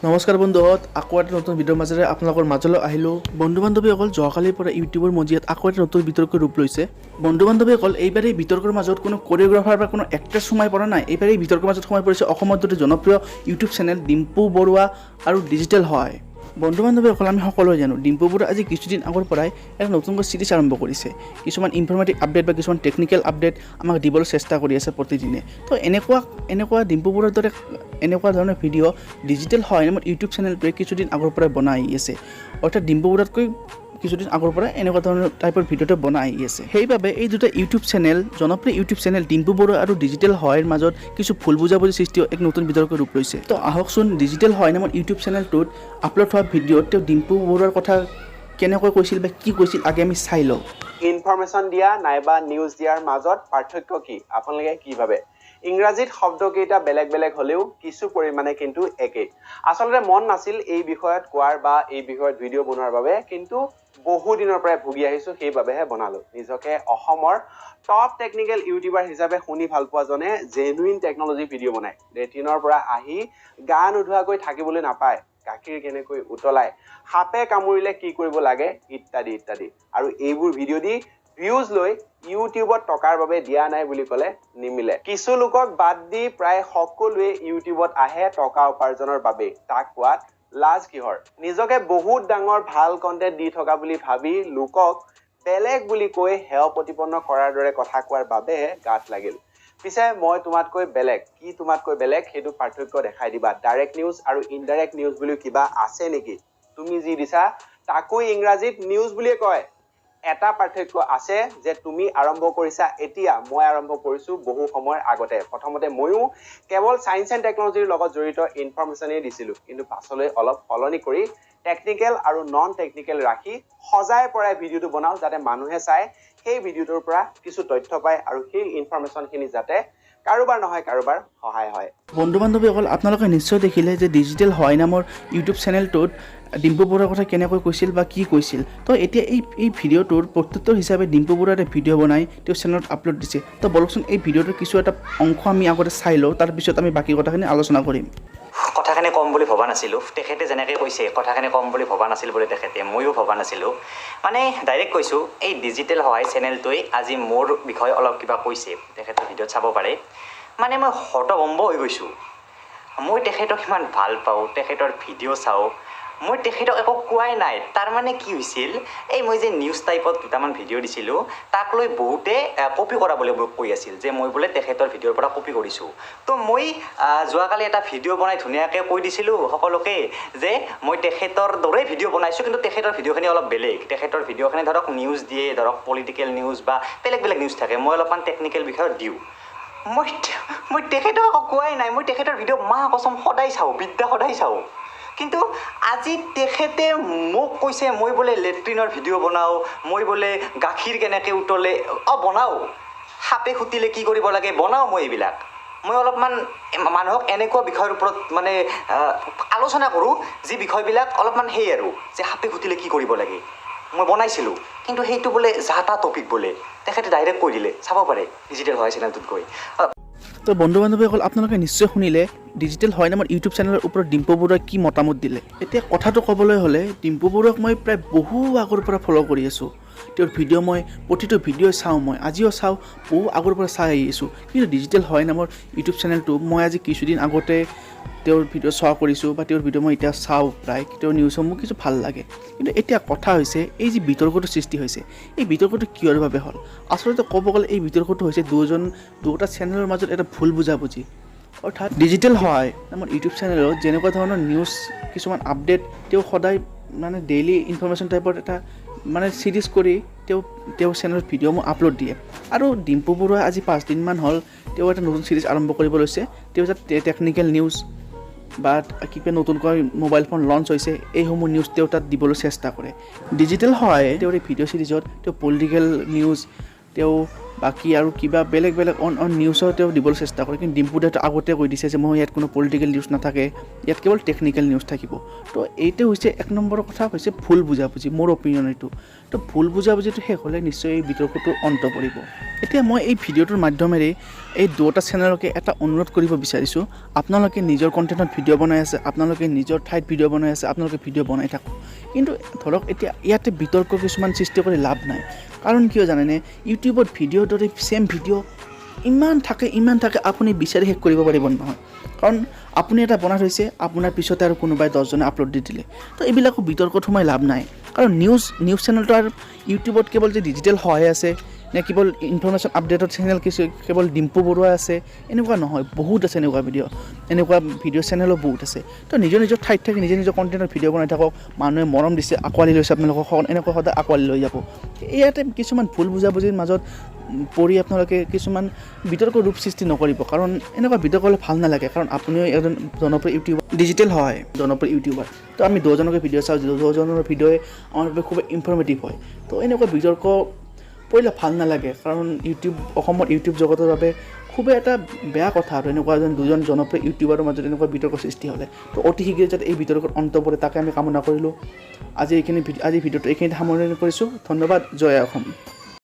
নমস্কাৰ বন্ধুহঁত, আকৌ এটা নতুন ভিডিঅ'ৰ মাজেৰে আপোনালোকৰ মাজলৈ আহিলোঁ। বন্ধু বান্ধৱীসকল, যোৱাকালিৰ পৰা ইউটিউবৰ মজিয়াত আকৌ এটা নতুন বিতৰ্কৰ ৰূপ লৈছে। বন্ধু বান্ধৱীসকল, এইবাৰ এই বিতৰ্কৰ মাজত কোনো কোৰিঅ'গ্ৰাফাৰ বা কোনো এক্ট্ৰেছ সোমাই পৰা নাই। এইবাৰ এই বিতৰ্কৰ মাজত সোমাই পৰিছে অসমৰ দুটা জনপ্ৰিয় ইউটিউব চেনেল ডিম্পু বৰুৱা আৰু ডিজিটেল হয়। বন্ধু বান্ধৱীসকল, আমি সকলোৱে জানো ডিম্পু বৰুৱা আজি কিছুদিন আগৰ পৰাই এটা নতুনকৈ চিৰিজ আৰম্ভ কৰিছে। কিছুমান ইনফৰ্মেটিভ আপডেট বা কিছুমান টেকনিকেল আপডেট আমাক দিবলৈ চেষ্টা কৰি আছে প্ৰতিদিনে। তো এনেকুৱা ডিম্পু বৰুৱাৰ দৰে এনেকুৱা ধৰণৰ ভিডিঅ' ডিজিটেল হয় নামৰ ইউটিউব চেনেলটোৱে কিছুদিন আগৰ পৰাই বনাই আহি আছে। অৰ্থাৎ ডিম্পু বৰুৱাতকৈ কিছুদিন আগৰ পৰা এনেকুৱা ধৰণৰ টাইপৰ ভিডিঅ'টো বনাই আহি আছে। সেইবাবে এই দুটা ইউটিউব চেনেল, জনপ্ৰিয় ইউটিউব চেনেল ডিম্পু বৰুৱা আৰু ডিজিটেল হয়ৰ মাজত কিছু ভুল বুজাবুজি সৃষ্টি এক নতুন বিতৰ্কৰ ৰূপ লৈছে। তো আহকচোন, ডিজিটেল হয় নামৰ ইউটিউব চেনেলটোত আপলোড হোৱা ভিডিঅ'ত তেওঁ ডিম্পু বৰুৱাৰ কথা কেনেকৈ কৈছিল বা কি কৈছিল আগে আমি চাই লওঁ। ইনফৰমেশ্যন দিয়া নাইবা নিউজ দিয়াৰ মাজত পাৰ্থক্য কি, আপোনালোকে কি ভাবে? ইংৰাজীত শব্দকেইটা বেলেগ বেলেগ হ'লেও কিছু পৰিমাণে কিন্তু একেই। আচলতে মন নাছিল এই বিষয়ত কোৱাৰ বা এই বিষয়ত ভিডিঅ' বনোৱাৰ বাবে, কিন্তু বহু দিনৰ পৰাই ভুগি আহিছোঁ, সেইবাবেহে বনালোঁ। নিজকে অসমৰ টপ টেকনিকেল ইউটিউবাৰ হিচাপে শুনি ভাল পোৱা জনে জেনুইন টেকনলজি ভিডিঅ' বনায়। লেট্ৰিনৰ পৰা আহি গা নোধোৱাকৈ থাকিবলৈ নাপায়, গাখীৰ কেনেকৈ উতলাই, সাপে কামুৰিলে কি কৰিব লাগে, ইত্যাদি ইত্যাদি। আৰু এইবোৰ ভিডিঅ' দি ভিউজ লৈ ইউটিউবত টকাৰ বাবে দিয়া নাই বুলি ক'লে নিমিলে। কিছু লোকক বাদ দি প্ৰায় সকলোৱে ইউটিউবত আহে টকা উপাৰ্জনৰ বাবে। তাক কোৱাত লাজ কিহৰ? নিজকে বহুত ডাঙৰ ভাল কণ্টেণ্ট দি থকা বুলি ভাবি লোকক বেলেগ বুলি কৈ হেয় প্ৰতিপন্ন কৰাৰ দৰে কথা কোৱাৰ বাবেহে গাত লাগিল। পিছে মই তোমাতকৈ বেলেগ, কি তোমাতকৈ বেলেগ সেইটো পাৰ্থক্য দেখাই দিবা। ডাইৰেক্ট নিউজ আৰু ইনডাইৰেক্ট নিউজ বুলি কিবা আছে নেকি? তুমি যি দিছা তাকো ইংৰাজীত নিউজ বুলিয়ে কয়। এটা পাৰ্থক্য আছে যে তুমি আৰম্ভ কৰিছা এতিয়া, মই আৰম্ভ কৰিছো বহু সময়ৰ আগতে। প্ৰথমতে ময়ো কেৱল সায়েন্স এণ্ড টেকনলজিৰ লগত জড়িত ইনফৰমেশ্যনেই দিছিলো, কিন্তু পাছলৈ অলপ সলনি কৰি টেকনিকেল আৰু নন টেকনিকেল ৰাখি সজাই পৰাই ভিডিঅ'টো বনাও, যাতে মানুহে চাই সেই ভিডিঅ'টোৰ পৰা কিছু তথ্য পায় আৰু সেই ইনফৰমেশ্যনখিনি যাতে কাৰোবাৰ নহয় কাৰোবাৰ সহায় হয়। বন্ধু বান্ধৱীসকল, আপোনালোকে নিশ্চয় দেখিলে যে ডিজিটেল হয় নামৰ ইউটিউব চেনেলটোত ডিম্পু বৰুৱাৰ কথা কেনেকৈ কৈছিল বা কি কৈছিল। তো এতিয়া এই ভিডিঅ'টোৰ প্ৰত্যুত্তৰ হিচাপে ডিম্পু বৰুৱাই এটা ভিডিঅ' বনাই তেওঁ চেনেলত আপলোড দিছে। তো বলকচোন এই ভিডিঅ'টোৰ কিছু এটা অংশ আমি আগতে চাই লওঁ, তাৰপিছত আমি বাকী কথাখিনি আলোচনা কৰিম। কথাখিনি কম বুলি ভবা নাছিলোঁ। তেখেতে যেনেকৈ কৈছে কথাখিনি কম বুলি ভবা নাছিল বুলি তেখেতে, ময়ো ভবা নাছিলোঁ। মানে ডাইৰেক্ট কৈছোঁ, এই ডিজিটেল হয় চেনেলটোৱে আজি মোৰ বিষয়ে অলপ কিবা কৈছে, তেখেতৰ ভিডিঅ'ত চাব পাৰে। মানে মই হতভম্ব হৈ গৈছোঁ। মই তেখেতক ইমান ভাল পাওঁ, তেখেতৰ ভিডিঅ' চাওঁ, মই তেখেতক একো কোৱাই নাই। তাৰমানে কি হৈছিল, এই মই যে নিউজ টাইপত দুটামান ভিডিঅ' দিছিলোঁ, তাক লৈ বহুতে কপি কৰাবলৈ কৈ আছিল যে মই বোলে তেখেতৰ ভিডিঅ'ৰ পৰা কপি কৰিছোঁ। তো মই যোৱাকালি এটা ভিডিঅ' বনাই ধুনীয়াকৈ কৈ দিছিলোঁ সকলোকে যে মই তেখেতৰ দৰেই ভিডিঅ' বনাইছোঁ, কিন্তু তেখেতৰ ভিডিঅ'খিনি অলপ বেলেগ। তেখেতৰ ভিডিঅ'খিনি ধৰক নিউজ দিয়ে, ধৰক পলিটিকেল নিউজ বা বেলেগ বেলেগ নিউজ থাকে, মই অলপমান টেকনিকেল বিষয়ত দিওঁ। মই তেখেতক একো কোৱাই নাই। মই তেখেতৰ ভিডিঅ' মা কচম সদায় চাওঁ, বিদ্যা সদায় চাওঁ। কিন্তু আজি তেখেতে মোক কৈছে মই বোলে লেট্ৰিনৰ ভিডিঅ' বনাওঁ, মই বোলে গাখীৰ কেনেকৈ উতলে, বনাওঁ, সাপে খুটিলে কি কৰিব লাগে বনাওঁ, মই এইবিলাক। মই অলপমান মানুহক এনেকুৱা বিষয়ৰ ওপৰত মানে আলোচনা কৰোঁ যি বিষয়বিলাক অলপমান সেই আৰু, যে সাপে খুটিলে কি কৰিব লাগে মই বনাইছিলোঁ। কিন্তু সেইটো বোলে যা তা টপিক বোলে তেখেতে ডাইৰেক্ট কৈ দিলে। চাব পাৰে ডিজিটেল হয় চেনেলটোত গৈ। তো বন্ধু বান্ধৱীসকল, আপোনালোকে নিশ্চয় শুনিলে ডিজিটেল হয় নামৰ ইউটিউব চেনেলৰ ওপৰত ডিম্পু বৰুৱাই কি মতামত দিলে। এতিয়া কথাটো ক'বলৈ হ'লে, ডিম্পু বৰুৱাক মই প্ৰায় বহু আগৰ পৰা ফ'ল' কৰি আছোঁ। তেওঁৰ ভিডিঅ' মই প্ৰতিটো ভিডিঅ' চাওঁ, মই আজিও চাওঁ, বহু আগৰ পৰা চাই আহি আছোঁ। কিন্তু ডিজিটেল হয় নামৰ ইউটিউব চেনেলটো মই আজি কিছুদিন আগতে তেওঁৰ ভিডিঅ' চোৱা কৰিছোঁ, বা তেওঁৰ ভিডিঅ' মই এতিয়া চাওঁ প্ৰায়, তেওঁৰ নিউজসমূহ মোক কিছু ভাল লাগে। কিন্তু এতিয়া কথা হৈছে, এই যি বিতৰ্কটো সৃষ্টি হৈছে, এই বিতৰ্কটো কিহৰ বাবে হ'ল? আচলতে ক'ব গ'লে এই বিতৰ্কটো হৈছে দুটা চেনেলৰ মাজত এটা ভুল বুজাবুজি। অৰ্থাৎ ডিজিটেল হয় নামৰ ইউটিউব চেনেলত যেনেকুৱা ধৰণৰ নিউজ কিছুমান আপডেট তেওঁ সদায় মানে ডেইলি ইনফৰমেশ্যন টাইপৰ এটা মানে চিৰিজ কৰি তেওঁ চেনেলত ভিডিঅ' মোক আপলোড দিয়ে। আৰু ডিম্পু বৰুৱাই আজি 5 দিনমান হ'ল তেওঁ এটা নতুন চিৰিজ আৰম্ভ কৰিব লৈছে। তেওঁ যাতে টেকনিকেল নিউজ বা কিবা নতুনকৈ মোবাইল ফোন লঞ্চ হৈছে, এইসমূহ নিউজ তেওঁ তাত দিবলৈ চেষ্টা কৰে। ডিজিটেল হয় তেওঁৰ এই ভিডিঅ' চিৰিজত তেওঁ পলিটিকেল নিউজ, তেওঁ বাকী আৰু কিবা বেলেগ বেলেগ অন নিউজৰ তেওঁ দিবলৈ চেষ্টা কৰে কিন্তু ডিম্পু দাইটো আগতে কৈ দিছে যে মই ইয়াত কোনো পলিটিকেল নিউজ নাথাকে ইয়াত কেৱল টেকনিকেল নিউজ থাকিব তো এইটো হৈছে এক নম্বৰৰ কথা হৈছে ভুল বুজাবুজি মোৰ অপিনিয়ন এইটো তো ভুল বুজাবুজিটো শেষ হ'লে নিশ্চয় এই বিতৰ্কটো অন্ত পৰিব এতিয়া মই এই ভিডিঅ'টোৰ মাধ্যমেৰে এই দুটা চেনেলকে এটা অনুৰোধ কৰিব বিচাৰিছোঁ আপোনালোকে নিজৰ কণ্টেণ্টত ভিডিঅ' বনাই আছে আপোনালোকে নিজৰ ঠাইত ভিডিঅ' বনাই আছে আপোনালোকে ভিডিঅ' বনাই থাকক কিন্তু ধৰক এতিয়া ইয়াতে বিতৰ্ক কিছুমান সৃষ্টি কৰি লাভ নাই কাৰণ কিয় জানেনে ইউটিউবত ভিডিঅ'ৰ দৰে ছেম ভিডিঅ' ইমান থাকে আপুনি বিচাৰি শেষ কৰিব পাৰিব নহয় কাৰণ আপুনি এটা বনাই থৈছে আপোনাৰ পিছতে আৰু কোনোবাই 10জনে আপলোড দি দিলে তো এইবিলাকো বিতৰ্কত সোমাই লাভ নাই কাৰণ নিউজ চেনেলটো আৰু ইউটিউবত কেৱল যে ডিজিটেল সহায় আছে নে কেৱল ইনফৰমেশ্যন আপডেটৰ চেনেল কেৱল ডিম্পু বৰুৱা আছে এনেকুৱা নহয় বহুত আছে এনেকুৱা ভিডিঅ' চেনেলো বহুত আছে তো নিজৰ ঠাইত থাকি নিজৰ কণ্টেণ্টৰ ভিডিঅ' বনাই থাকক মানুহে মৰম দিছে আঁকোৱালি লৈছে আপোনালোকক এনেকুৱা সদায় আঁকোৱালি লৈ যাব ইয়াতে কিছুমান ভুল বুজাবুজিৰ মাজত পৰি আপোনালোকে কিছুমান বিতৰ্ক ৰূপ সৃষ্টি নকৰিব কাৰণ এনেকুৱা বিতৰ্ক হ'লে ভাল নালাগে কাৰণ আপুনিও এজন জনপ্ৰিয় ইউটিউবাৰ ডিজিটেল হয় জনপ্ৰিয় ইউটিউবাৰ তো আমি 2জনকে ভিডিঅ' চাওঁ 2জনৰ ভিডিঅ'ই আমাৰ বাবে খুব ইনফৰ্মেটিভ হয় তো এনেকুৱা বিতৰ্ক পৰিলে ভাল নালাগে কাৰণ অসমৰ ইউটিউব জগতৰ বাবে খুবেই এটা বেয়া কথা আৰু এনেকুৱা দুজন জনপ্ৰিয় ইউটিউবাৰৰ মাজত এনেকুৱা বিতৰ্ক সৃষ্টি হ'লে তো অতি শীঘ্ৰে যাতে এই বিতৰ্কত অন্ত পৰে তাকে আমি কামনা কৰিলোঁ আজি ভিডিঅ'টো এইখিনিতে সামৰণি কৰিছোঁ ধন্যবাদ জয় অসম